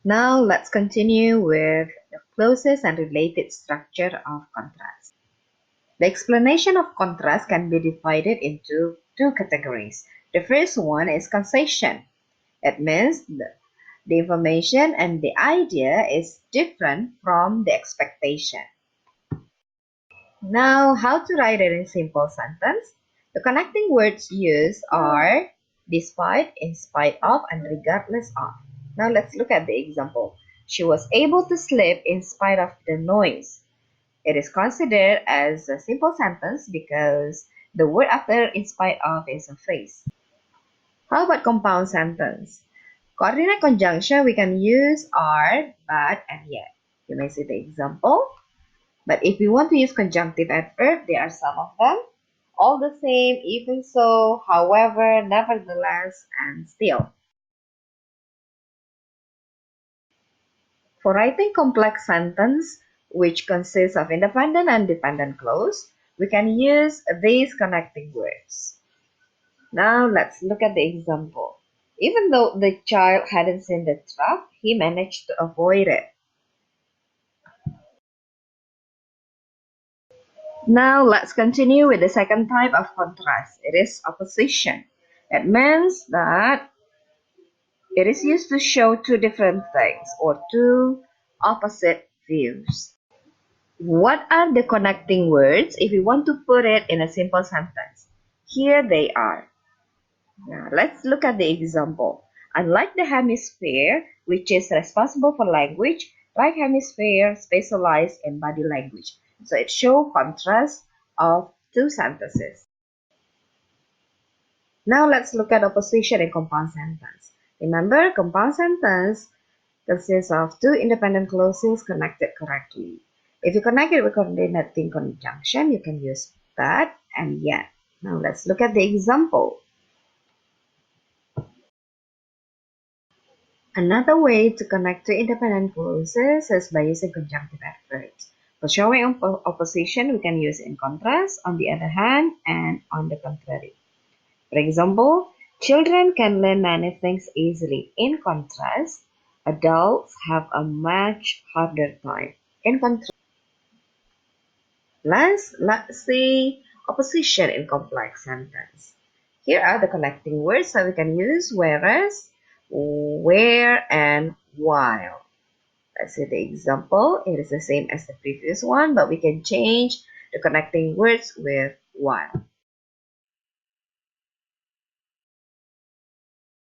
Now let's continue with the closest and related structure of contrast. The explanation of contrast can be divided into two categories. The first one is concession. It means the information and the idea is different from the expectation. Now, how to write it in simple sentence? The connecting words used are despite, in spite of, and regardless of. Now, let's look at the example. She was able to sleep in spite of the noise. It is considered as a simple sentence because the word after in spite of is a phrase. How about compound sentence? Coordinate conjunction we can use are, but, and yet. You may see the example. But if we want to use conjunctive adverb, there are some of them. All the same, even so, however, nevertheless, and still. For writing complex sentence, which consists of independent and dependent clause, we can use these connecting words. Now let's look at the example. Even though the child hadn't seen the trap, he managed to avoid it. Now let's continue with the second type of contrast. It is opposition. It means that it is used to show two different things or two opposite views. What are the connecting words if we want to put it in a simple sentence? Here they are. Now let's look at the example. Unlike the hemisphere, which is responsible for language, right hemisphere specializes in body language. So it shows contrast of two sentences. Now let's look at opposition in compound sentence. Remember, compound sentence consists of two independent clauses connected correctly. If you connect it with coordinating conjunction, you can use but and yet. Now let's look at the example. Another way to connect two independent clauses is by using conjunctive adverbs. For showing opposition, we can use in contrast, on the other hand, and on the contrary. For example, children can learn many things easily. In contrast, adults have a much harder time. In contrast, let's see opposition in complex sentence. Here are the connecting words that we can use: whereas, where, and while. Let's see the example. It is the same as the previous one, but we can change the connecting words with while.